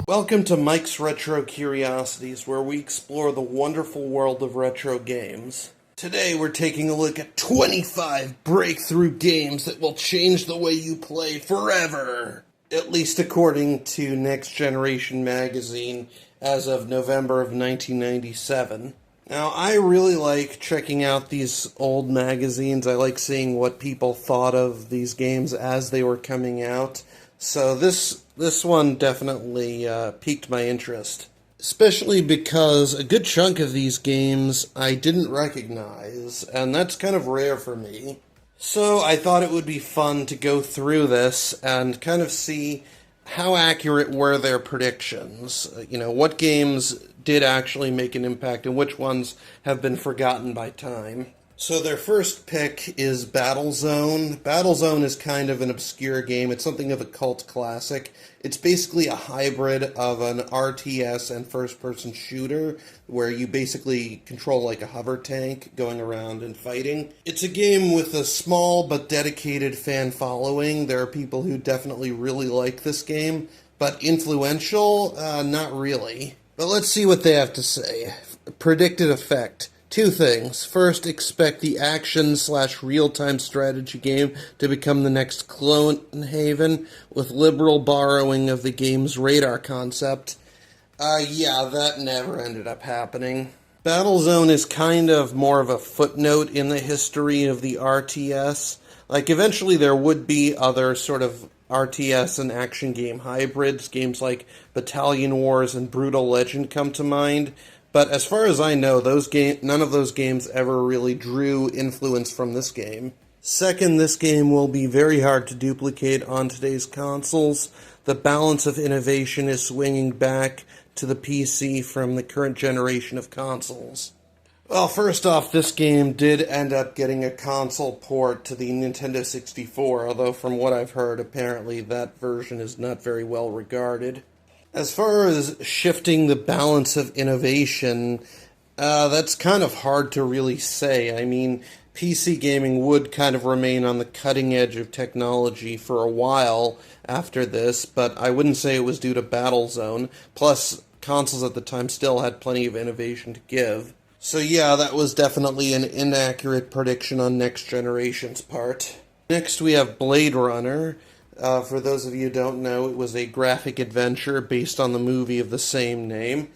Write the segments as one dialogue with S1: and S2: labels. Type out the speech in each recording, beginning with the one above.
S1: Welcome to Mike's Retro Curiosities, where we explore the wonderful world of retro games. Today we're taking a look at 25 breakthrough games that will change the way you play forever, at least according to Next Generation magazine as of November of 1997. Now, I really like checking out these old magazines. I like seeing what people thought of these games as they were coming out. So this one definitely piqued my interest, especially because a good chunk of these games I didn't recognize, and that's kind of rare for me. So I thought it would be fun to go through this and kind of see how accurate were their predictions. What games did actually make an impact and which ones have been forgotten by time. So their first pick is Battlezone. Battlezone is kind of an obscure game. It's something of a cult classic. It's basically a hybrid of an RTS and first-person shooter where you basically control like a hover tank going around and fighting. It's a game with a small but dedicated fan following. There are people who definitely really like this game, but influential? Not really. But let's see what they have to say. Predicted effect. Two things. First, expect the action/real-time strategy game to become the next Clonehaven, with liberal borrowing of the game's radar concept. Yeah, that never ended up happening. Battlezone is kind of more of a footnote in the history of the RTS. Eventually there would be other sort of RTS and action game hybrids. Games like Battalion Wars and Brutal Legend come to mind. But as far as I know, none of those games ever really drew influence from this game. Second, this game will be very hard to duplicate on today's consoles. The balance of innovation is swinging back to the PC from the current generation of consoles. Well, first off, this game did end up getting a console port to the Nintendo 64, although from what I've heard, apparently that version is not very well regarded. As far as shifting the balance of innovation, that's kind of hard to really say. I mean, PC gaming would kind of remain on the cutting edge of technology for a while after this, but I wouldn't say it was due to Battlezone. Plus, consoles at the time still had plenty of innovation to give. So yeah, that was definitely an inaccurate prediction on Next Generation's part. Next we have Blade Runner. For those of you who don't know, it was a graphic adventure based on the movie of the same name.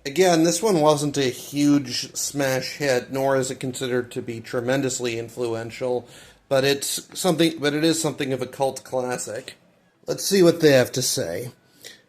S1: Again, this one wasn't a huge smash hit, nor is it considered to be tremendously influential, but it is something of a cult classic. Let's see what they have to say.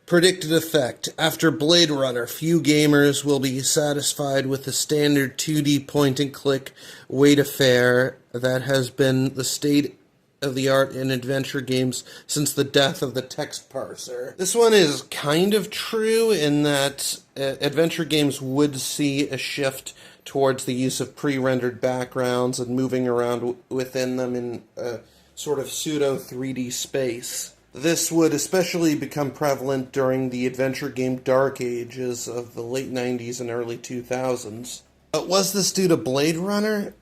S1: Predicted effect. After Blade Runner, few gamers will be satisfied with the standard 2D point-and-click wait affair that has been the state of the art in adventure games since the death of the text parser. This one is kind of true in that adventure games would see a shift towards the use of pre-rendered backgrounds and moving around within them in a sort of pseudo 3D space. This would especially become prevalent during the adventure game dark ages of the late 90s and early 2000s. But was this due to Blade Runner?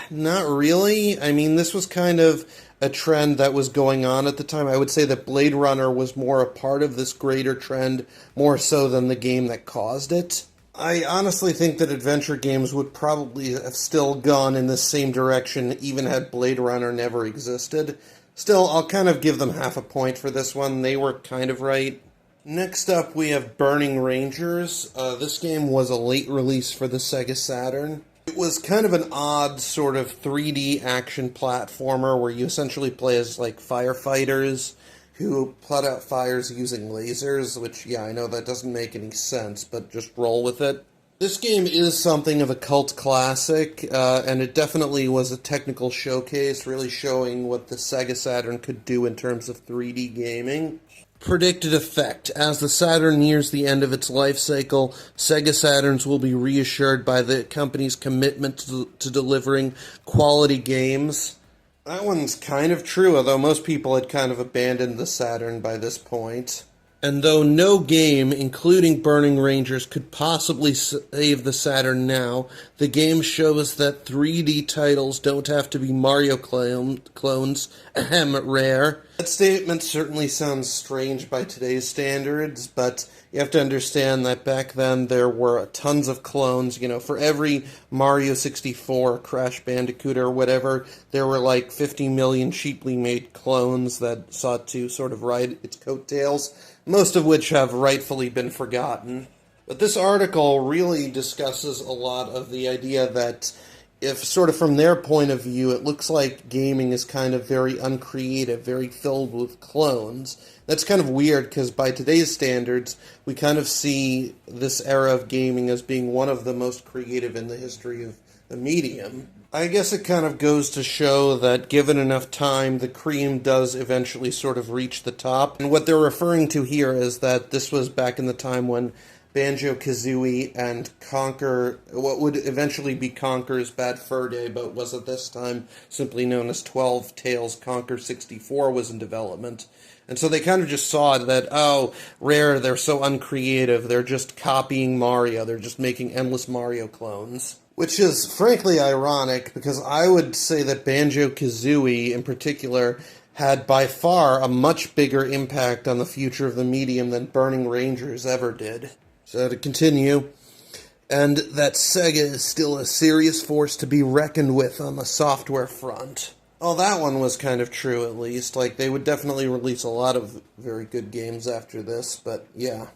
S1: Not really. I mean, this was kind of a trend that was going on at the time. I would say that Blade Runner was more a part of this greater trend, more so than the game that caused it. I honestly think that adventure games would probably have still gone in the same direction even had Blade Runner never existed. Still, I'll kind of give them half a point for this one. They were kind of right. Next up, we have Burning Rangers. This game was a late release for the Sega Saturn. It was kind of an odd sort of 3D action platformer where you essentially play as, firefighters who put out fires using lasers, which, yeah, I know that doesn't make any sense, but just roll with it. This game is something of a cult classic, and it definitely was a technical showcase, really showing what the Sega Saturn could do in terms of 3D gaming. Predicted effect. As the Saturn nears the end of its life cycle, Sega Saturns will be reassured by the company's commitment to delivering quality games. That one's kind of true, although most people had kind of abandoned the Saturn by this point. And though no game, including Burning Rangers, could possibly save the Saturn now, the game shows that 3D titles don't have to be Mario clones. Ahem, rare. That statement certainly sounds strange by today's standards, but you have to understand that back then there were tons of clones. You know, for every Mario 64, Crash Bandicoot, or whatever, there were like 50 million cheaply made clones that sought to sort of ride its coattails, most of which have rightfully been forgotten. But this article really discusses a lot of the idea that if, sort of from their point of view, it looks like gaming is kind of very uncreative, very filled with clones. That's kind of weird, because by today's standards, we kind of see this era of gaming as being one of the most creative in the history of the medium. I guess it kind of goes to show that given enough time, the cream does eventually sort of reach the top. And what they're referring to here is that this was back in the time when Banjo-Kazooie and Conker, what would eventually be Conker's Bad Fur Day, but was at this time simply known as 12 Tales Conker 64, was in development. And so they kind of just saw that, oh, Rare, they're so uncreative, they're just copying Mario, they're just making endless Mario clones. Which is frankly ironic, because I would say that Banjo-Kazooie in particular had by far a much bigger impact on the future of the medium than Burning Rangers ever did. So to continue, and that Sega is still a serious force to be reckoned with on the software front. Oh, that one was kind of true, at least. Like, they would definitely release a lot of very good games after this, but yeah.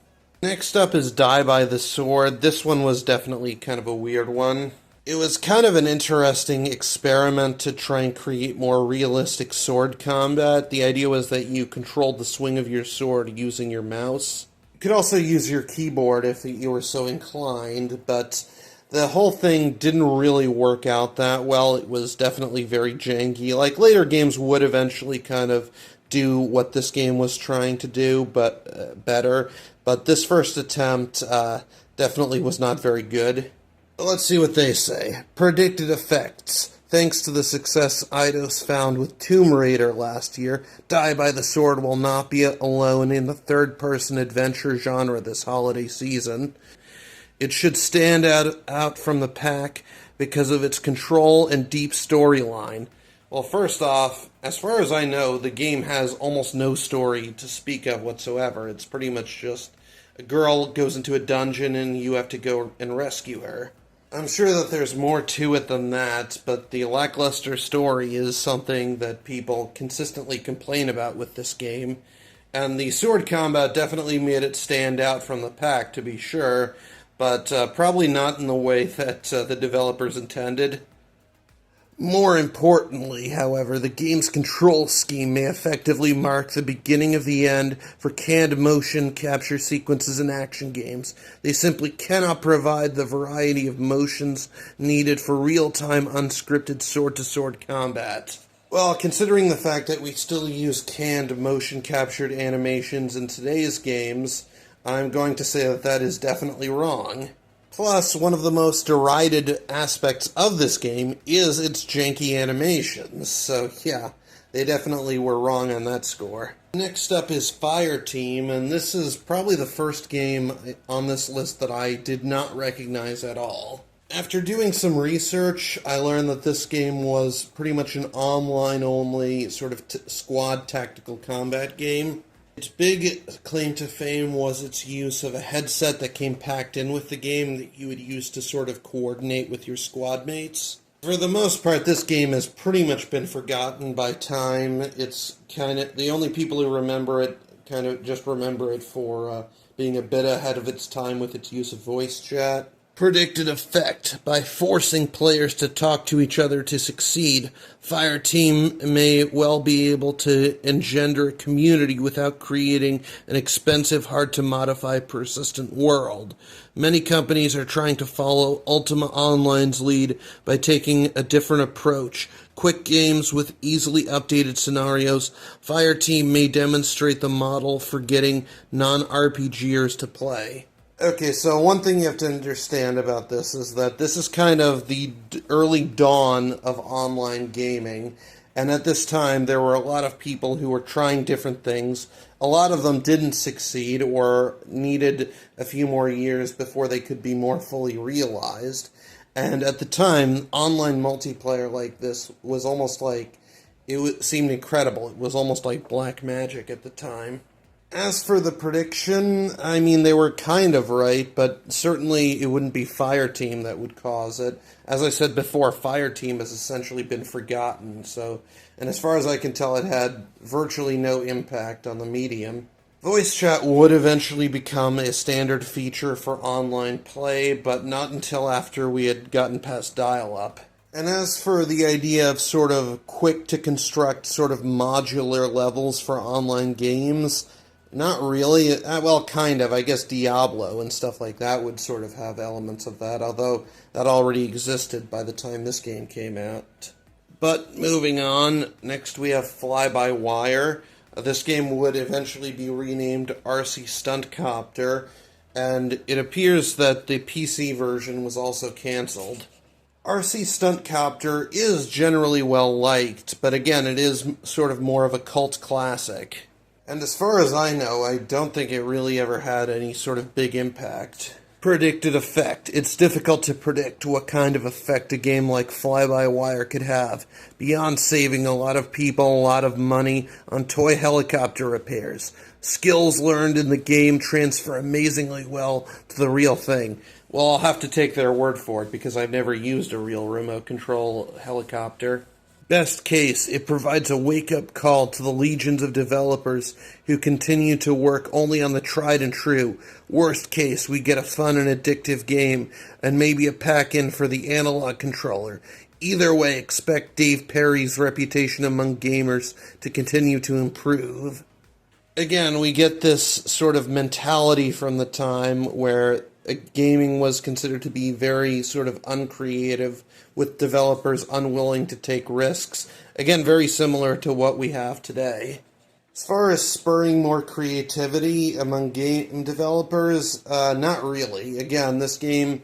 S1: Next up is Die by the Sword. This one was definitely kind of a weird one. It was kind of an interesting experiment to try and create more realistic sword combat. The idea was that you controlled the swing of your sword using your mouse. You could also use your keyboard if you were so inclined, but the whole thing didn't really work out that well. It was definitely very janky. Like, later games would eventually kind of do what this game was trying to do, but better. But this first attempt definitely was not very good. Let's see what they say. Predicted effects. Thanks to the success Eidos found with Tomb Raider last year, Die by the Sword will not be alone in the third-person adventure genre this holiday season. It should stand out from the pack because of its control and deep storyline. Well, first off, as far as I know, the game has almost no story to speak of whatsoever. It's pretty much just a girl goes into a dungeon and you have to go and rescue her. I'm sure that there's more to it than that, but the lackluster story is something that people consistently complain about with this game. And the sword combat definitely made it stand out from the pack, to be sure, but probably not in the way that the developers intended. More importantly, however, the game's control scheme may effectively mark the beginning of the end for canned motion capture sequences in action games. They simply cannot provide the variety of motions needed for real-time unscripted sword-to-sword combat. Well, considering the fact that we still use canned motion-captured animations in today's games, I'm going to say that that is definitely wrong. Plus, one of the most derided aspects of this game is its janky animations, so yeah, they definitely were wrong on that score. Next up is Fireteam, and this is probably the first game on this list that I did not recognize at all. After doing some research, I learned that this game was pretty much an online-only sort of squad tactical combat game. Its big claim to fame was its use of a headset that came packed in with the game that you would use to sort of coordinate with your squad mates. For the most part, this game has pretty much been forgotten by time. It's kind of, the only people who remember it kind of just remember it for being a bit ahead of its time with its use of voice chat. Predicted effect. By forcing players to talk to each other to succeed, Fireteam may well be able to engender a community without creating an expensive, hard-to-modify, persistent world. Many companies are trying to follow Ultima Online's lead by taking a different approach. Quick games with easily updated scenarios, Fireteam may demonstrate the model for getting non-RPGers to play. Okay, so one thing you have to understand about this is that this is kind of the early dawn of online gaming, And at this time, there were a lot of people who were trying different things. A lot of them didn't succeed or needed a few more years before they could be more fully realized. And at the time, online multiplayer like this was almost like, seemed incredible. It was almost like black magic at the time. As for the prediction, I mean, they were kind of right, but certainly it wouldn't be Fireteam that would cause it. As I said before, Fireteam has essentially been forgotten, and as far as I can tell, it had virtually no impact on the medium. Voice chat would eventually become a standard feature for online play, but not until after we had gotten past dial-up. And as for the idea of sort of quick-to-construct sort of modular levels for online games, not really. Well, kind of. I guess Diablo and stuff like that would sort of have elements of that, although that already existed by the time this game came out. But moving on, next we have Fly-by-Wire. This game would eventually be renamed RC Stunt Copter, and it appears that the PC version was also cancelled. RC Stunt Copter is generally well liked, but again, it is sort of more of a cult classic. And as far as I know, I don't think it really ever had any sort of big impact. Predicted effect. It's difficult to predict what kind of effect a game like Fly-by-Wire could have, beyond saving a lot of people a lot of money on toy helicopter repairs. Skills learned in the game transfer amazingly well to the real thing. Well, I'll have to take their word for it, because I've never used a real remote control helicopter. Best case, it provides a wake-up call to the legions of developers who continue to work only on the tried and true. Worst case, we get a fun and addictive game, and maybe a pack-in for the analog controller. Either way, expect Dave Perry's reputation among gamers to continue to improve. Again, we get this sort of mentality from the time where gaming was considered to be very sort of uncreative, with developers unwilling to take risks. Again, very similar to what we have today. As far as spurring more creativity among game developers, not really. Again, this game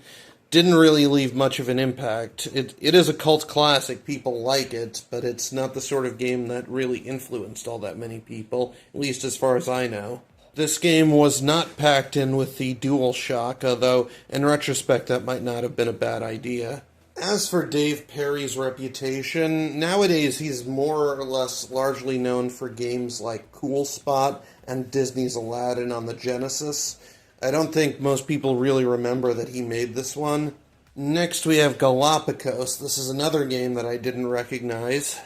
S1: didn't really leave much of an impact. It is a cult classic, people like it, but it's not the sort of game that really influenced all that many people, at least as far as I know. This game was not packed in with the DualShock, although in retrospect that might not have been a bad idea. As for Dave Perry's reputation, nowadays he's more or less largely known for games like Cool Spot and Disney's Aladdin on the Genesis. I don't think most people really remember that he made this one. Next we have Gopicos. This is another game that I didn't recognize.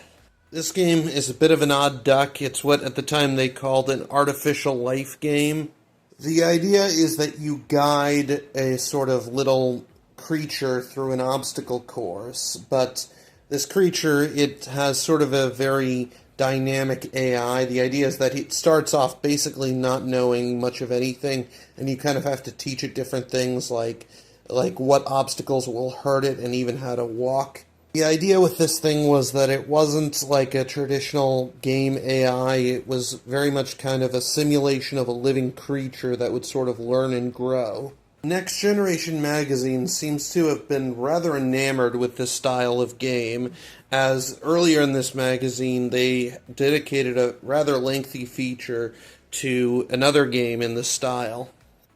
S1: This game is a bit of an odd duck. It's what at the time they called an artificial life game. The idea is that you guide a sort of little creature through an obstacle course, but this creature, it has sort of a very dynamic AI. The idea is that it starts off basically not knowing much of anything, and you kind of have to teach it different things like what obstacles will hurt it and even how to walk. The idea with this thing was that it wasn't like a traditional game AI. It was very much kind of a simulation of a living creature that would sort of learn and grow. Next Generation Magazine seems to have been rather enamored with this style of game, as earlier in this magazine they dedicated a rather lengthy feature to another game in this style.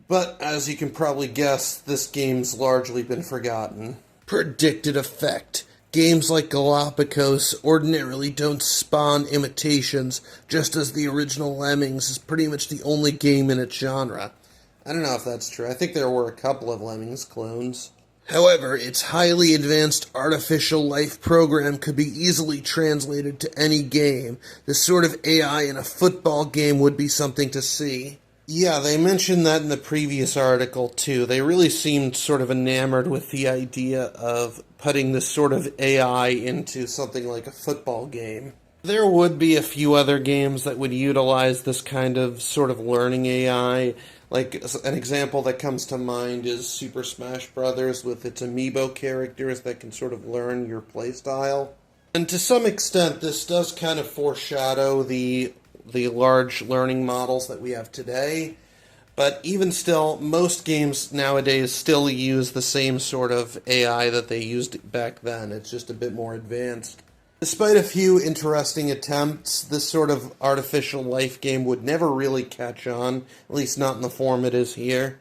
S1: But as you can probably guess, this game's largely been forgotten. Predicted effect. Games like Gopicos ordinarily don't spawn imitations, just as the original Lemmings is pretty much the only game in its genre. I don't know if that's true. I think there were a couple of Lemmings clones. However, its highly advanced artificial life program could be easily translated to any game. This sort of AI in a football game would be something to see. Yeah, they mentioned that in the previous article, too. They really seemed sort of enamored with the idea of putting this sort of AI into something like a football game. There would be a few other games that would utilize this kind of sort of learning AI. Like, an example that comes to mind is Super Smash Bros. With its amiibo characters that can sort of learn your playstyle. And to some extent, this does kind of foreshadow the large learning models that we have today. But even still, most games nowadays still use the same sort of AI that they used back then. It's just a bit more advanced. Despite a few interesting attempts, this sort of artificial life game would never really catch on, at least not in the form it is here.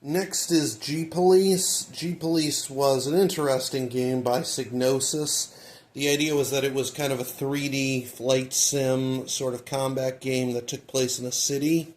S1: Next is GPolice. GPolice was an interesting game by Psygnosis. The idea was that it was kind of a 3D flight sim sort of combat game that took place in a city.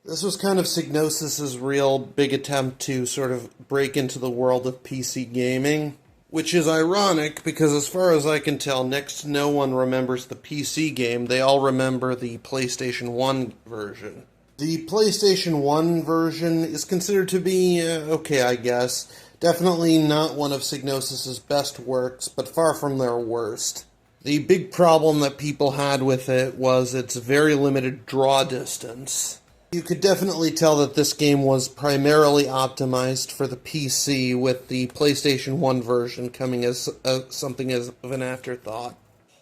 S1: This was kind of Psygnosis' real big attempt to sort of break into the world of PC gaming. Which is ironic, because as far as I can tell, next to no one remembers the PC game. They all remember the PlayStation 1 version. The PlayStation 1 version is considered to be, okay, I guess. Definitely not one of Psygnosis' best works, but far from their worst. The big problem that people had with it was its very limited draw distance. You could definitely tell that this game was primarily optimized for the PC, with the PlayStation 1 version coming as something as of an afterthought.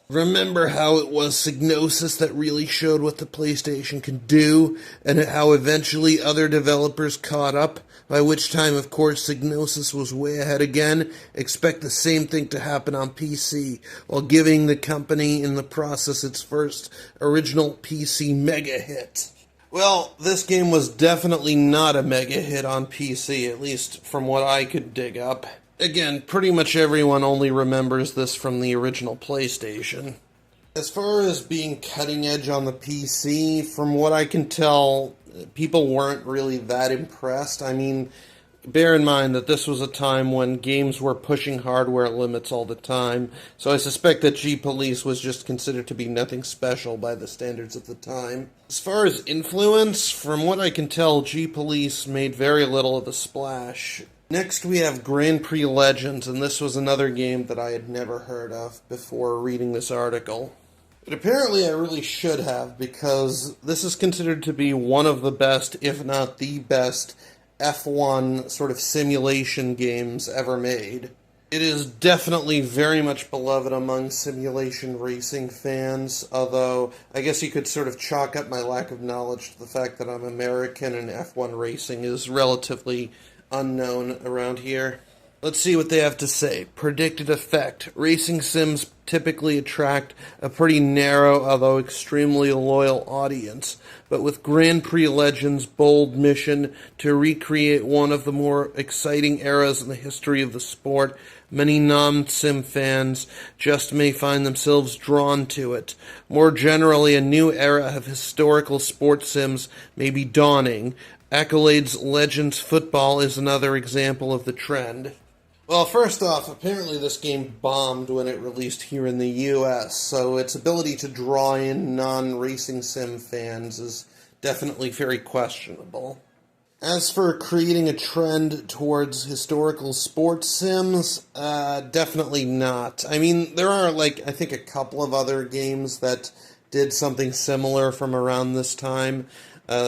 S1: Remember how it was Psygnosis that really showed what the PlayStation could do, and how eventually other developers caught up, by which time, of course, Psygnosis was way ahead again. Expect the same thing to happen on PC, while giving the company in the process its first original PC mega hit. Well, this game was definitely not a mega hit on PC, at least from what I could dig up. Again, pretty much everyone only remembers this from the original PlayStation. As far as being cutting edge on the PC, from what I can tell, people weren't really that impressed. I mean, bear in mind that this was a time when games were pushing hardware limits all the time, so I suspect that GPolice was just considered to be nothing special by the standards of the time. As far as influence, from what I can tell, GPolice made very little of a splash. Next we have Grand Prix Legends, and this was another game that I had never heard of before reading this article. But apparently I really should have, because this is considered to be one of the best, if not the best, F1 sort of simulation games ever made. It is definitely very much beloved among simulation racing fans, although I guess you could sort of chalk up my lack of knowledge to the fact that I'm American and F1 racing is relatively unknown around here. Let's see what they have to say. Predicted effect. Racing sims typically attract a pretty narrow, although extremely loyal audience, but with Grand Prix Legends' bold mission to recreate one of the more exciting eras in the history of the sport, many non-sim fans just may find themselves drawn to it. More generally, a new era of historical sports sims may be dawning. Accolades Legends Football is another example of the trend. Well, first off, apparently this game bombed when it released here in the US, so its ability to draw in non-racing sim fans is definitely very questionable. As for creating a trend towards historical sports sims, definitely not. I mean, there are, I think a couple of other games that did something similar from around this time.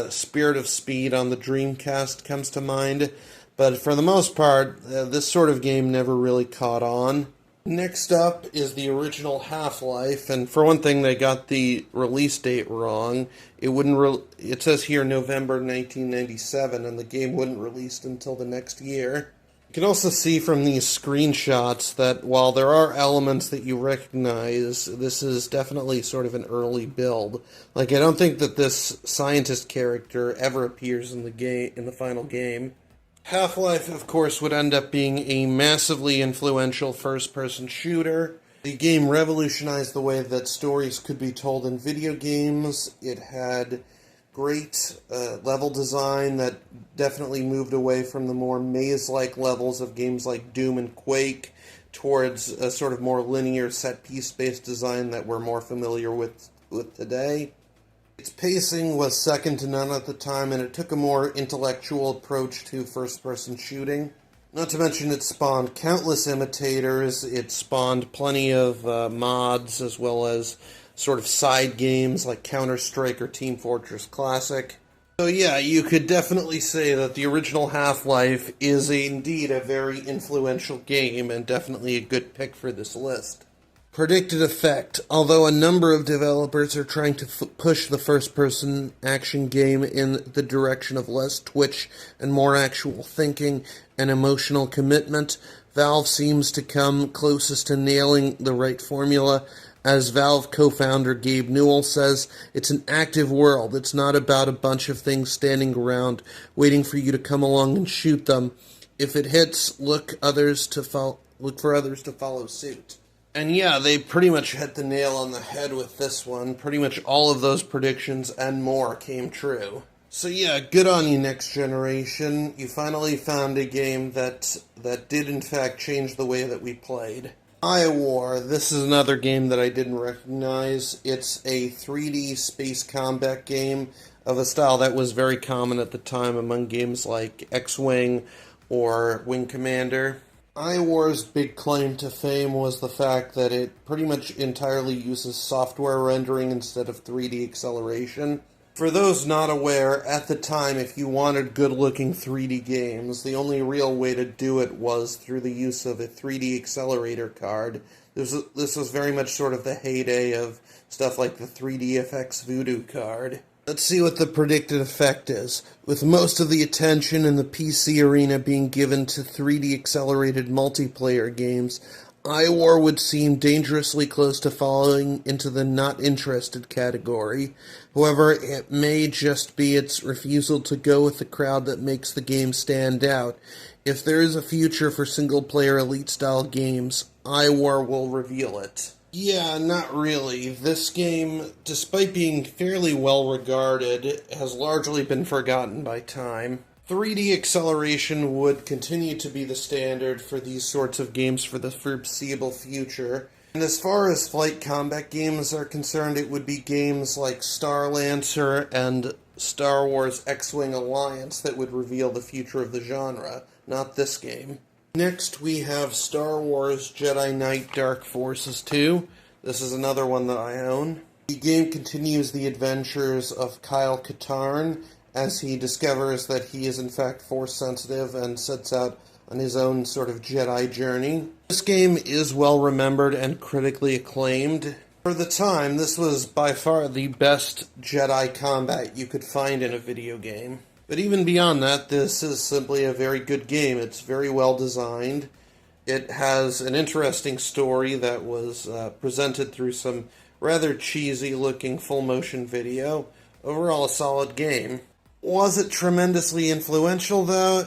S1: Spirit of Speed on the Dreamcast comes to mind. But for the most part, this sort of game never really caught on. Next up is the original HalfLife, and for one thing, they got the release date wrong. It says here November 1997, and the game wouldn't release until the next year. You can also see from these screenshots that while there are elements that you recognize, this is definitely sort of an early build. I don't think that this scientist character ever appears in the final game. Half-Life, of course, would end up being a massively influential first-person shooter. The game revolutionized the way that stories could be told in video games. It had great level design that definitely moved away from the more maze-like levels of games like Doom and Quake towards a sort of more linear set-piece-based design that we're more familiar with today. Its pacing was second to none at the time, and it took a more intellectual approach to first-person shooting. Not to mention it spawned countless imitators, it spawned plenty of mods, as well as sort of side games like Counter-Strike or Team Fortress Classic. So yeah, you could definitely say that the original Half-Life is indeed a very influential game, and definitely a good pick for this list. Predicted effect. Although a number of developers are trying to push the first-person action game in the direction of less twitch and more actual thinking and emotional commitment, Valve seems to come closest to nailing the right formula. As Valve co-founder Gabe Newell says, it's an active world. It's not about a bunch of things standing around waiting for you to come along and shoot them. If it hits, look for others to follow suit. And yeah, they pretty much hit the nail on the head with this one. Pretty much all of those predictions and more came true. So yeah, good on you, Next Generation. You finally found a game that did in fact change the way that we played. iWar, this is another game that I didn't recognize. It's a 3D space combat game of a style that was very common at the time among games like X-Wing or Wing Commander. iWar's big claim to fame was the fact that it pretty much entirely uses software rendering instead of 3D acceleration. For those not aware, at the time, if you wanted good-looking 3D games, the only real way to do it was through the use of a 3D accelerator card. This was very much sort of the heyday of stuff like the 3DFX Voodoo card. Let's see what the predicted effect is. With most of the attention in the PC arena being given to 3D accelerated multiplayer games, iWar would seem dangerously close to falling into the not interested category. However, it may just be its refusal to go with the crowd that makes the game stand out. If there is a future for single-player Elite-style games, iWar will reveal it. Yeah, not really. This game, despite being fairly well-regarded, has largely been forgotten by time. 3D acceleration would continue to be the standard for these sorts of games for the foreseeable future. And as far as flight combat games are concerned, it would be games like Star Lancer and Star Wars X-Wing Alliance that would reveal the future of the genre, not this game. Next, we have Star Wars Jedi Knight Dark Forces 2. This is another one that I own. The game continues the adventures of Kyle Katarn as he discovers that he is in fact Force-sensitive and sets out on his own sort of Jedi journey. This game is well remembered and critically acclaimed. For the time, this was by far the best Jedi combat you could find in a video game. But even beyond that, this is simply a very good game. It's very well designed. It has an interesting story that was presented through some rather cheesy-looking full-motion video. Overall, a solid game. Was it tremendously influential, though?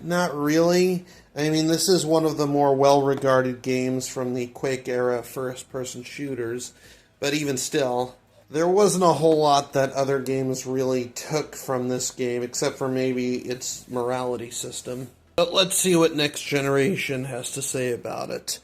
S1: Not really. I mean, this is one of the more well-regarded games from the Quake era first-person shooters, but even still, there wasn't a whole lot that other games really took from this game, except for maybe its morality system. But let's see what Next Generation has to say about it.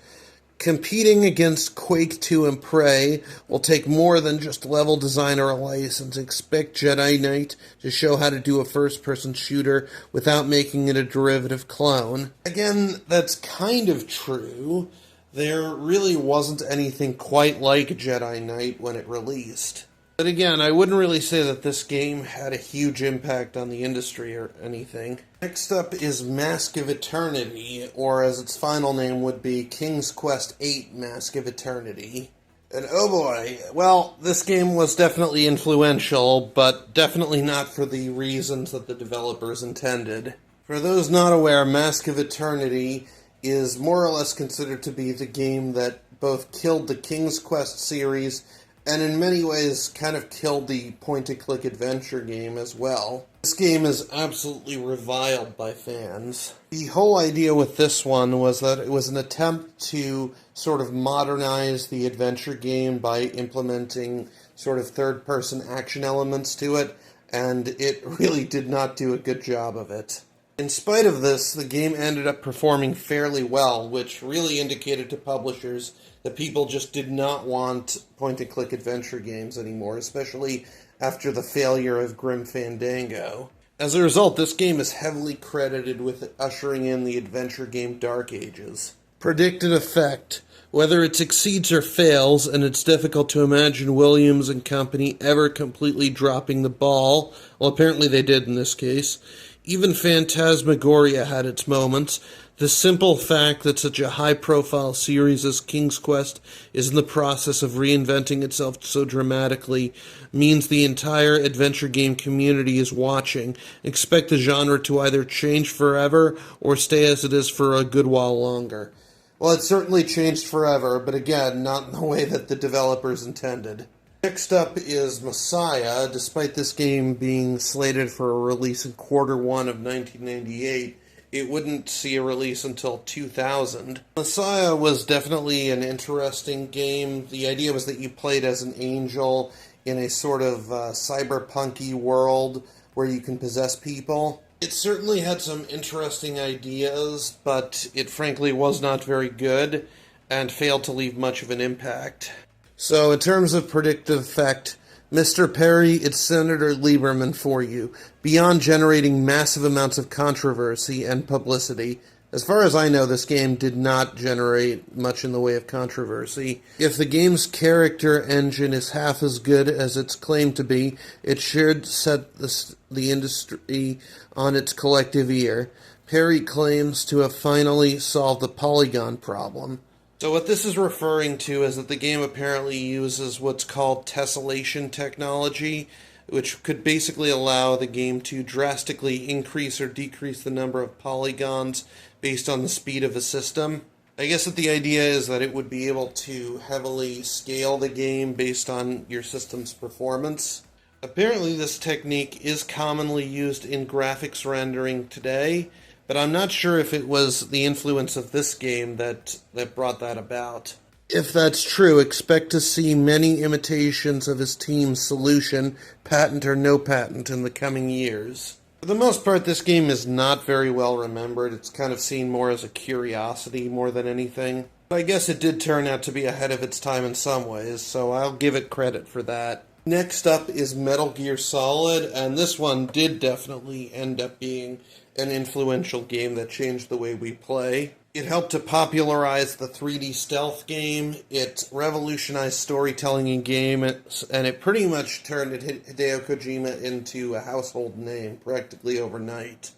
S1: Competing against Quake II and Prey will take more than just level design or a license. Expect Jedi Knight to show how to do a first-person shooter without making it a derivative clone. Again, that's kind of true. There really wasn't anything quite like Jedi Knight when it released. But again, I wouldn't really say that this game had a huge impact on the industry or anything. Next up is Mask of Eternity, or as its final name would be, King's Quest VIII Mask of Eternity. And oh boy, well, this game was definitely influential, but definitely not for the reasons that the developers intended. For those not aware, Mask of Eternity is more or less considered to be the game that both killed the King's Quest series and in many ways kind of killed the point-and-click adventure game as well. This game is absolutely reviled by fans. The whole idea with this one was that it was an attempt to sort of modernize the adventure game by implementing sort of third-person action elements to it, and it really did not do a good job of it. In spite of this, the game ended up performing fairly well, which really indicated to publishers that people just did not want point-and-click adventure games anymore, especially after the failure of Grim Fandango. As a result, this game is heavily credited with ushering in the adventure game Dark Ages. Predicted effect. Whether it succeeds or fails, and it's difficult to imagine Williams and company ever completely dropping the ball, well, apparently they did in this case. Even Phantasmagoria had its moments. The simple fact that such a high-profile series as King's Quest is in the process of reinventing itself so dramatically means the entire adventure game community is watching. Expect the genre to either change forever or stay as it is for a good while longer. Well, it certainly changed forever, but again, not in the way that the developers intended. Next up is Messiah. Despite this game being slated for a release in Q1 of 1998, it wouldn't see a release until 2000. Messiah was definitely an interesting game. The idea was that you played as an angel in a sort of cyberpunky world where you can possess people. It certainly had some interesting ideas, but it frankly was not very good and failed to leave much of an impact. So in terms of predictive effect, Mr. Perry, it's Senator Lieberman for you. Beyond generating massive amounts of controversy and publicity, as far as I know, this game did not generate much in the way of controversy. If the game's character engine is half as good as it's claimed to be, it should set the industry on its collective ear. Perry claims to have finally solved the polygon problem. So what this is referring to is that the game apparently uses what's called tessellation technology, which could basically allow the game to drastically increase or decrease the number of polygons based on the speed of the system. I guess that the idea is that it would be able to heavily scale the game based on your system's performance. Apparently this technique is commonly used in graphics rendering today, but I'm not sure if it was the influence of this game that brought that about. If that's true, expect to see many imitations of his team's solution, patent or no patent, in the coming years. For the most part, this game is not very well remembered. It's kind of seen more as a curiosity more than anything. But I guess it did turn out to be ahead of its time in some ways, so I'll give it credit for that. Next up is Metal Gear Solid, and this one did definitely end up being an influential game that changed the way we play. It helped to popularize the 3D stealth game, it revolutionized storytelling in games, and it pretty much turned Hideo Kojima into a household name practically overnight.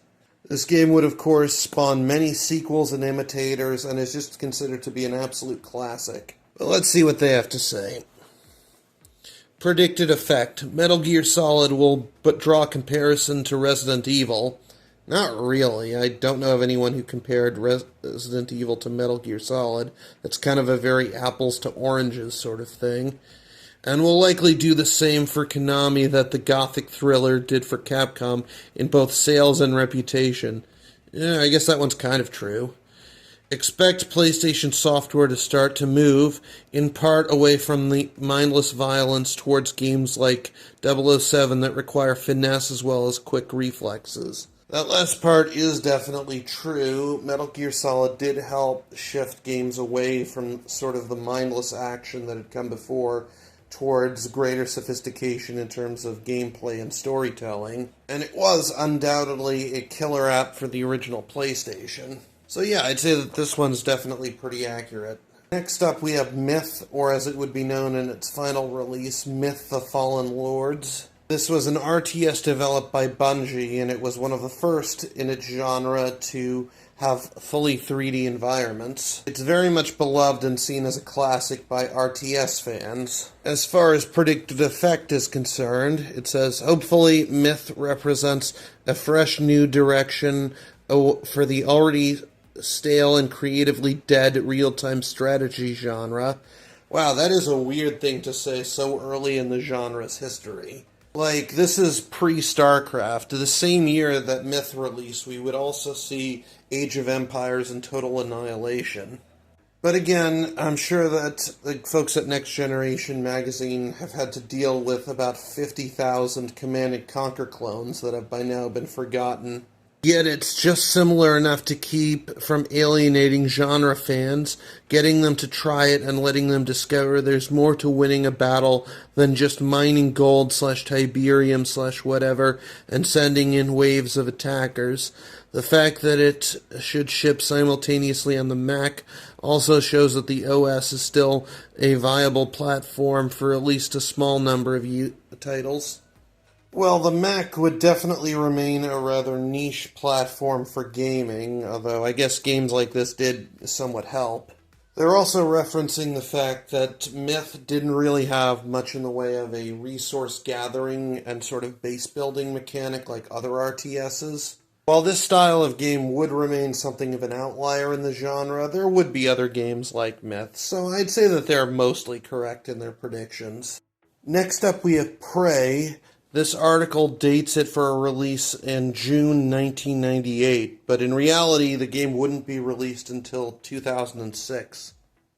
S1: This game would, of course, spawn many sequels and imitators, and is just considered to be an absolute classic. But let's see what they have to say. Predicted effect. Metal Gear Solid will but draw comparison to Resident Evil. Not really. I don't know of anyone who compared Resident Evil to Metal Gear Solid. That's kind of a very apples to oranges sort of thing. And will likely do the same for Konami that the Gothic thriller did for Capcom in both sales and reputation. Yeah, I guess that one's kind of true. Expect PlayStation software to start to move, in part away from the mindless violence towards games like 007 that require finesse as well as quick reflexes. That last part is definitely true. Metal Gear Solid did help shift games away from sort of the mindless action that had come before towards greater sophistication in terms of gameplay and storytelling. And it was undoubtedly a killer app for the original PlayStation. So yeah, I'd say that this one's definitely pretty accurate. Next up we have Myth, or as it would be known in its final release, Myth: The Fallen Lords. This was an RTS developed by Bungie, and it was one of the first in its genre to have fully 3D environments. It's very much beloved and seen as a classic by RTS fans. As far as predicted effect is concerned, it says, hopefully Myth represents a fresh new direction for the already stale and creatively dead real-time strategy genre. Wow, that is a weird thing to say so early in the genre's history. Like, this is pre-Starcraft. The same year that Myth released, we would also see Age of Empires and Total Annihilation. But again, I'm sure that the folks at Next Generation magazine have had to deal with about 50,000 Command & Conquer clones that have by now been forgotten. Yet it's just similar enough to keep from alienating genre fans, getting them to try it and letting them discover there's more to winning a battle than just mining gold /Tiberium /whatever and sending in waves of attackers. The fact that it should ship simultaneously on the Mac also shows that the OS is still a viable platform for at least a small number of titles. Well, the Mac would definitely remain a rather niche platform for gaming, although I guess games like this did somewhat help. They're also referencing the fact that Myth didn't really have much in the way of a resource gathering and sort of base building mechanic like other RTSs. While this style of game would remain something of an outlier in the genre, there would be other games like Myth, so I'd say that they're mostly correct in their predictions. Next up we have Prey. This article dates it for a release in June 1998, but in reality the game wouldn't be released until 2006.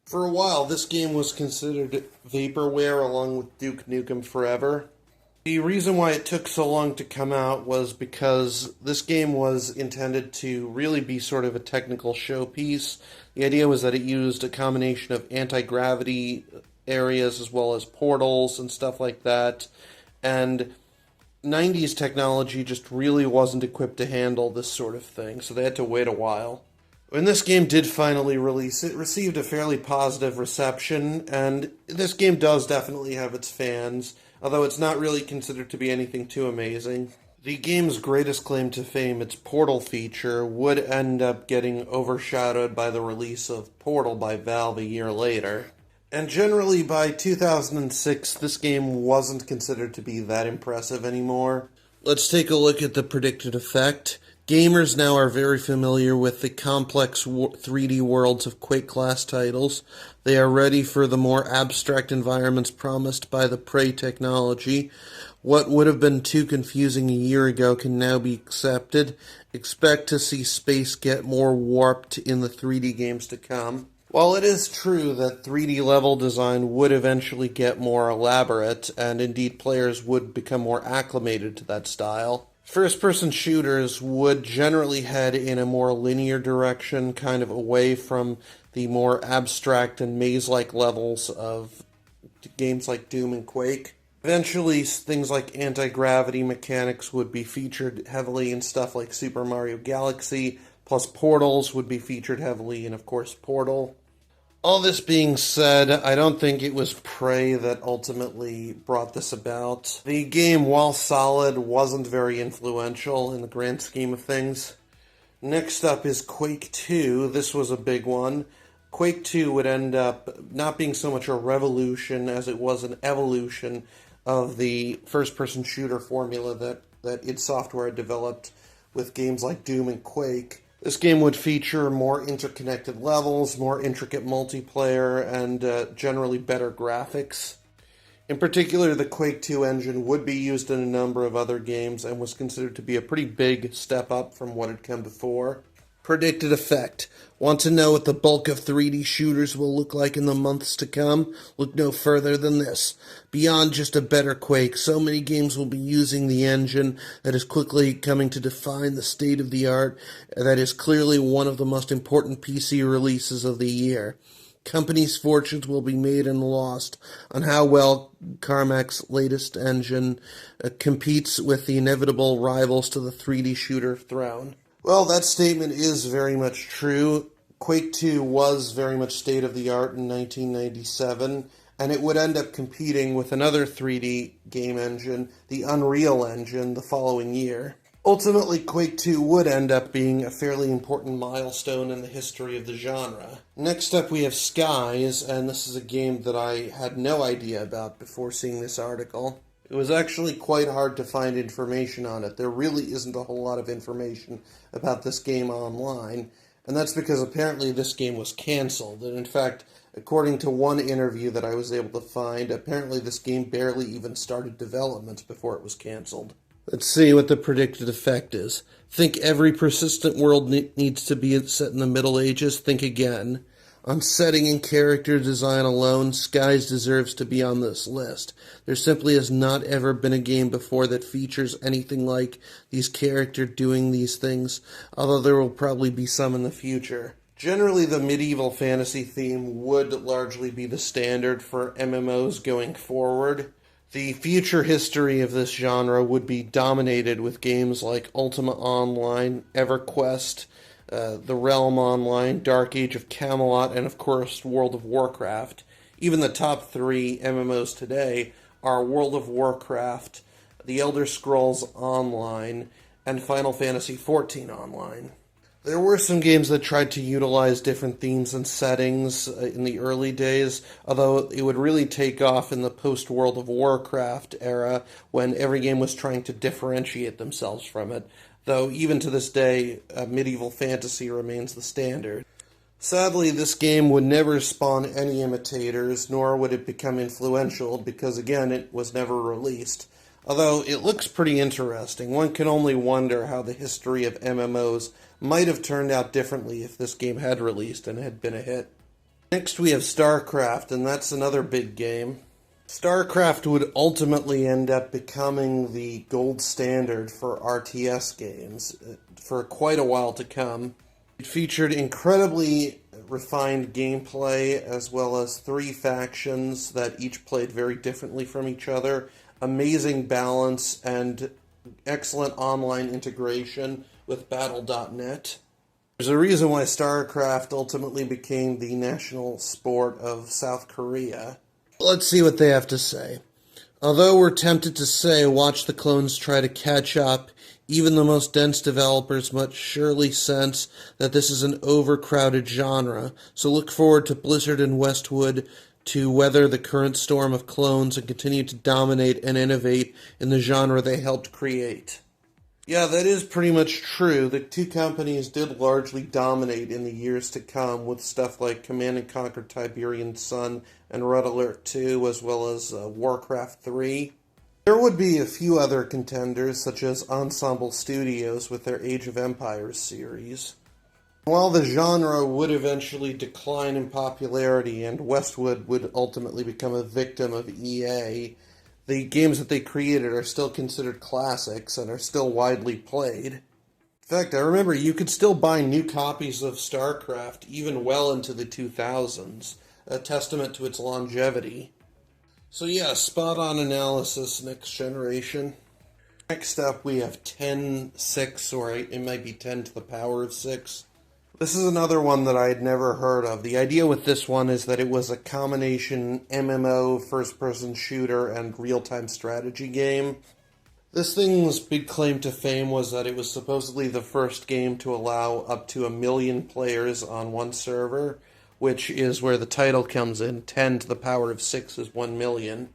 S1: For a while, this game was considered vaporware along with Duke Nukem Forever. The reason why it took so long to come out was because this game was intended to really be sort of a technical showpiece. The idea was that it used a combination of anti-gravity areas as well as portals and stuff like that, and 90s technology just really wasn't equipped to handle this sort of thing, so they had to wait a while. When this game did finally release, it received a fairly positive reception, and this game does definitely have its fans, although it's not really considered to be anything too amazing. The game's greatest claim to fame, its Portal feature, would end up getting overshadowed by the release of Portal by Valve a year later. And generally, by 2006, this game wasn't considered to be that impressive anymore. Let's take a look at the predicted effect. Gamers now are very familiar with the complex 3D worlds of Quake-class titles. They are ready for the more abstract environments promised by the Prey technology. What would have been too confusing a year ago can now be accepted. Expect to see space get more warped in the 3D games to come. While it is true that 3D level design would eventually get more elaborate, and indeed players would become more acclimated to that style, first-person shooters would generally head in a more linear direction, kind of away from the more abstract and maze-like levels of games like Doom and Quake. Eventually, things like anti-gravity mechanics would be featured heavily in stuff like Super Mario Galaxy, plus portals would be featured heavily in, of course, Portal. All this being said, I don't think it was Prey that ultimately brought this about. The game, while solid, wasn't very influential in the grand scheme of things. Next up is Quake II. This was a big one. Quake II would end up not being so much a revolution as it was an evolution of the first-person shooter formula that id Software had developed with games like Doom and Quake. This game would feature more interconnected levels, more intricate multiplayer, and generally better graphics. In particular, the Quake II engine would be used in a number of other games and was considered to be a pretty big step up from what had come before. Predicted effect. Want to know what the bulk of 3D shooters will look like in the months to come? Look no further than this. Beyond just a better Quake, so many games will be using the engine that is quickly coming to define the state of the art. That is clearly one of the most important PC releases of the year. Companies' fortunes will be made and lost on how well Carmack's latest engine competes with the inevitable rivals to the 3D shooter throne. Well, that statement is very much true. Quake II was very much state-of-the-art in 1997, and it would end up competing with another 3D game engine, the Unreal Engine, the following year. Ultimately, Quake II would end up being a fairly important milestone in the history of the genre. Next up, we have Skies, and this is a game that I had no idea about before seeing this article. It was actually quite hard to find information on it. There really isn't a whole lot of information about this game online, and that's because apparently this game was canceled. And in fact, according to one interview that I was able to find, apparently this game barely even started development before it was canceled. Let's see what the predicted effect is. Think every persistent world needs to be set in the Middle Ages? Think again. On setting and character design alone, Skies deserves to be on this list. There simply has not ever been a game before that features anything like these characters doing these things, although there will probably be some in the future. Generally, the medieval fantasy theme would largely be the standard for MMOs going forward. The future history of this genre would be dominated with games like Ultima Online, EverQuest, The Realm Online, Dark Age of Camelot, and of course World of Warcraft. Even the top 3 MMOs today are World of Warcraft, The Elder Scrolls Online, and Final Fantasy XIV Online. There were some games that tried to utilize different themes and settings in the early days, although it would really take off in the post-World of Warcraft era when every game was trying to differentiate themselves from it. though even to this day, medieval fantasy remains the standard. Sadly, this game would never spawn any imitators, nor would it become influential, because again, it was never released. Although it looks pretty interesting, one can only wonder how the history of MMOs might have turned out differently if this game had released and had been a hit. Next we have Starcraft, and that's another big game. Starcraft would ultimately end up becoming the gold standard for RTS games for quite a while to come. It featured incredibly refined gameplay, as well as 3 factions that each played very differently from each other, amazing balance, and excellent online integration with Battle.net. There's a reason why StarCraft ultimately became the national sport of South Korea. Let's see what they have to say. Although we're tempted to say, watch the clones try to catch up, even the most dense developers must surely sense that this is an overcrowded genre, so look forward to Blizzard and Westwood to weather the current storm of clones and continue to dominate and innovate in the genre they helped create. Yeah, that is pretty much true. The 2 companies did largely dominate in the years to come with stuff like Command & Conquer Tiberian Sun and Red Alert 2, as well as Warcraft 3. There would be a few other contenders, such as Ensemble Studios with their Age of Empires series. While the genre would eventually decline in popularity and Westwood would ultimately become a victim of EA, the games that they created are still considered classics and are still widely played. In fact, I remember you could still buy new copies of StarCraft even well into the 2000s, a testament to its longevity. So yeah, spot-on analysis, next generation. Next up we have TenSix, or it might be 10 to the power of 6. This is another one that I had never heard of. The idea with this one is that it was a combination MMO, first-person shooter, and real-time strategy game. This thing's big claim to fame was that it was supposedly the first game to allow up to 1 million players on one server, which is where the title comes in. 10 to the power of 6 is 1 million.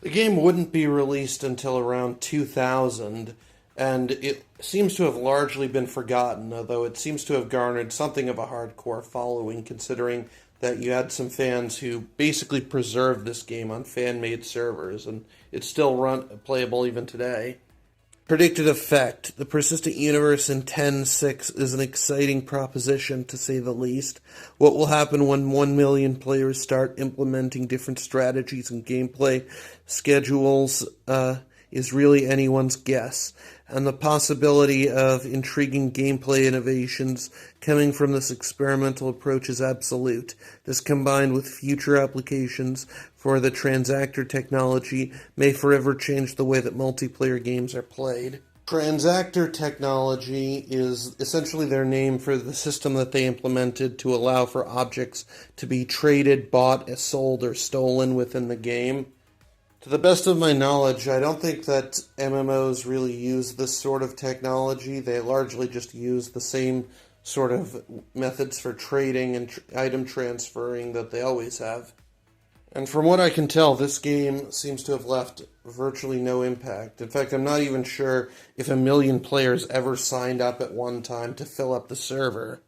S1: The game wouldn't be released until around 2000, and it seems to have largely been forgotten, although it seems to have garnered something of a hardcore following, considering that you had some fans who basically preserved this game on fan-made servers, and it's still playable even today. Predicted effect. The persistent universe in 10.6 is an exciting proposition, to say the least. What will happen when 1 million players start implementing different strategies and gameplay schedules is really anyone's guess, and the possibility of intriguing gameplay innovations coming from this experimental approach is absolute. This, combined with future applications for the transactor technology, may forever change the way that multiplayer games are played. Transactor technology is essentially their name for the system that they implemented to allow for objects to be traded, bought, sold, or stolen within the game. To the best of my knowledge, I don't think that MMOs really use this sort of technology. They largely just use the same sort of methods for trading and item transferring that they always have. And from what I can tell, this game seems to have left virtually no impact. In fact, I'm not even sure if 1 million players ever signed up at one time to fill up the server.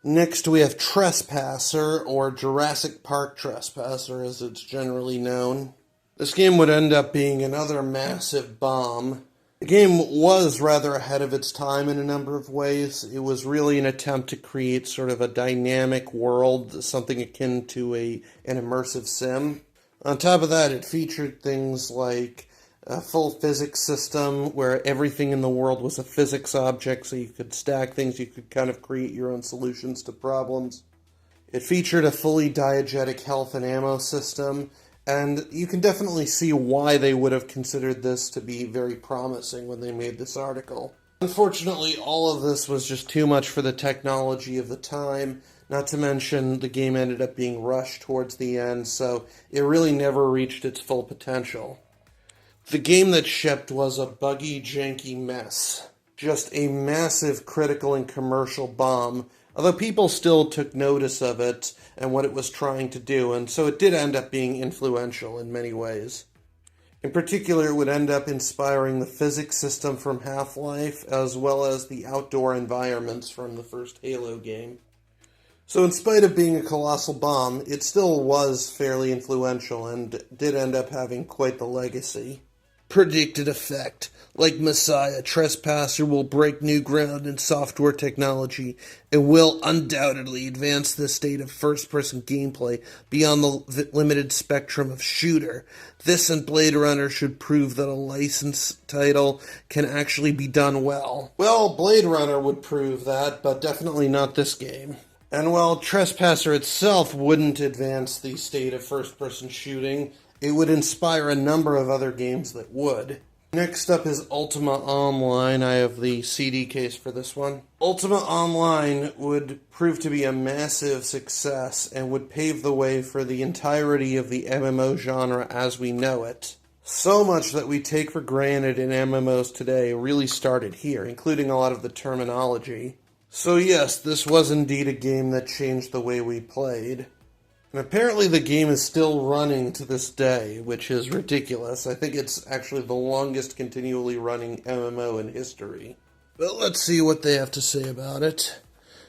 S1: Next, we have Trespasser, or Jurassic Park Trespasser as it's generally known. This game would end up being another massive bomb. The game was rather ahead of its time in a number of ways. It was really an attempt to create sort of a dynamic world, something akin to an immersive sim. On top of that, it featured things like a full physics system where everything in the world was a physics object, so you could stack things, you could kind of create your own solutions to problems. It featured a fully diegetic health and ammo system, and you can definitely see why they would have considered this to be very promising when they made this article. Unfortunately, all of this was just too much for the technology of the time, not to mention the game ended up being rushed towards the end, so it really never reached its full potential. The game that shipped was a buggy, janky mess. Just a massive critical and commercial bomb, although people still took notice of it and what it was trying to do, and so it did end up being influential in many ways. In particular, it would end up inspiring the physics system from Half-Life, as well as the outdoor environments from the first Halo game. So in spite of being a colossal bomb, it still was fairly influential and did end up having quite the legacy. Predicted effect. Like Messiah, Trespasser will break new ground in software technology and will undoubtedly advance the state of first-person gameplay beyond the limited spectrum of shooter. This and Blade Runner should prove that a licensed title can actually be done well. Well, Blade Runner would prove that, but definitely not this game. And while Trespasser itself wouldn't advance the state of first-person shooting, it would inspire a number of other games that would. Next up is Ultima Online. I have the CD case for this one. Ultima Online would prove to be a massive success and would pave the way for the entirety of the MMO genre as we know it. So much that we take for granted in MMOs today really started here, including a lot of the terminology. So yes, this was indeed a game that changed the way we played. And apparently the game is still running to this day, which is ridiculous. I think it's actually the longest continually running MMO in history. But let's see what they have to say about it.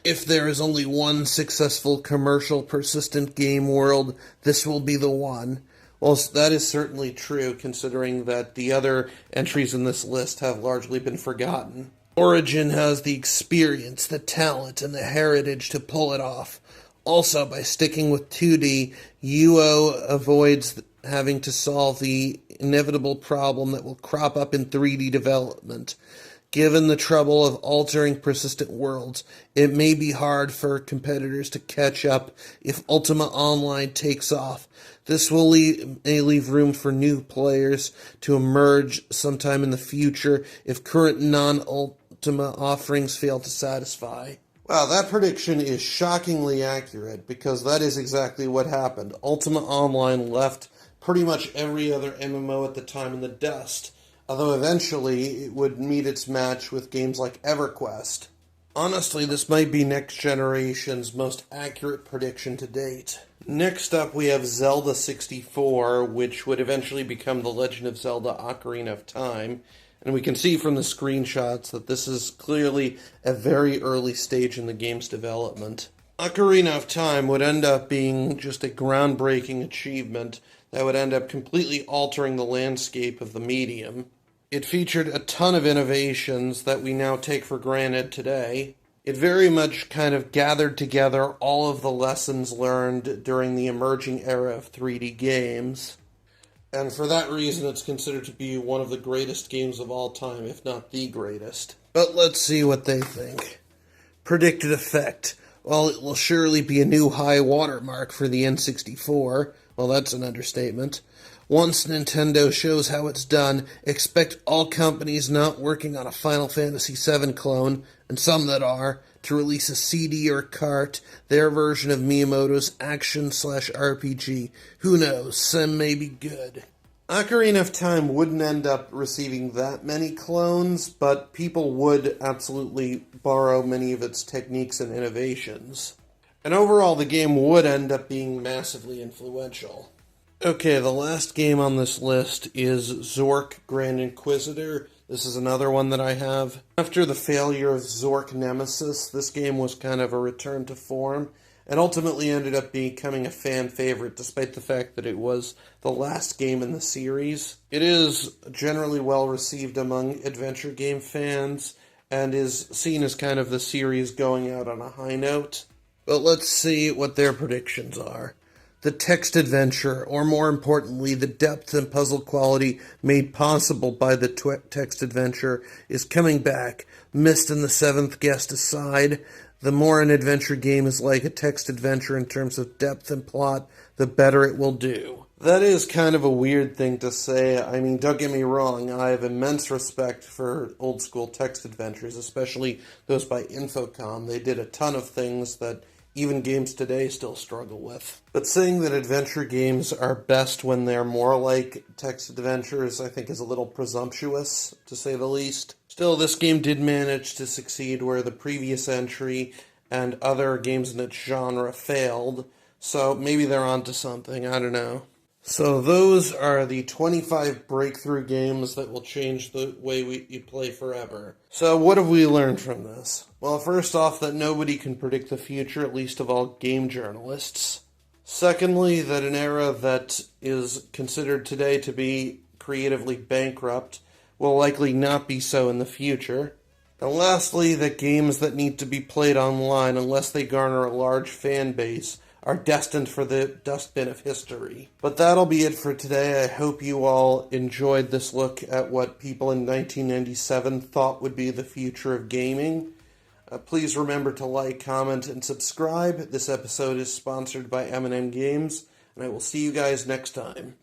S1: If there is only one successful commercial persistent game world, this will be the one. Well, that is certainly true, considering that the other entries in this list have largely been forgotten. Origin has the experience, the talent, and the heritage to pull it off. Also, by sticking with 2D, UO avoids having to solve the inevitable problem that will crop up in 3D development. Given the trouble of altering persistent worlds, it may be hard for competitors to catch up if Ultima Online takes off. This may leave room for new players to emerge sometime in the future if current non-Ultima offerings fail to satisfy. Wow, that prediction is shockingly accurate, because that is exactly what happened. Ultima Online left pretty much every other MMO at the time in the dust, although eventually it would meet its match with games like EverQuest. Honestly, this might be next generation's most accurate prediction to date. Next up, we have Zelda 64, which would eventually become The Legend of Zelda Ocarina of Time. And we can see from the screenshots that this is clearly a very early stage in the game's development. Ocarina of Time would end up being just a groundbreaking achievement that would end up completely altering the landscape of the medium. It featured a ton of innovations that we now take for granted today. It very much kind of gathered together all of the lessons learned during the emerging era of 3D games. And for that reason, it's considered to be one of the greatest games of all time, if not the greatest. But let's see what they think. Predicted effect. Well, it will surely be a new high watermark for the N64. Well, that's an understatement. Once Nintendo shows how it's done, expect all companies not working on a Final Fantasy VII clone, and some that are, to release a CD or cart, their version of Miyamoto's action/RPG. Who knows, some may be good. Ocarina of Time wouldn't end up receiving that many clones, but people would absolutely borrow many of its techniques and innovations. And overall, the game would end up being massively influential. Okay, the last game on this list is Zork Grand Inquisitor. This is another one that I have. After the failure of Zork Nemesis, this game was kind of a return to form, and ultimately ended up becoming a fan favorite, despite the fact that it was the last game in the series. It is generally well received among adventure game fans, and is seen as kind of the series going out on a high note. But let's see what their predictions are. The text adventure, or more importantly, the depth and puzzle quality made possible by the text adventure, is coming back. Myst and the Seventh Guest aside, the more an adventure game is like a text adventure in terms of depth and plot, the better it will do. That is kind of a weird thing to say. I mean, don't get me wrong, I have immense respect for old school text adventures, especially those by Infocom. They did a ton of things that even games today still struggle with. But saying that adventure games are best when they're more like text adventures, I think is a little presumptuous, to say the least. Still, this game did manage to succeed where the previous entry and other games in its genre failed, so maybe they're onto something, I don't know. So those are the 25 breakthrough games that will change the way you play forever. So what have we learned from this? Well, first off, that nobody can predict the future, at least of all game journalists. Secondly, that an era that is considered today to be creatively bankrupt will likely not be so in the future. And lastly, that games that need to be played online, unless they garner a large fan base, are destined for the dustbin of history. But that'll be it for today. I hope you all enjoyed this look at what people in 1997 thought would be the future of gaming. Please remember to like, comment, and subscribe. This episode is sponsored by M&M Games, and I will see you guys next time.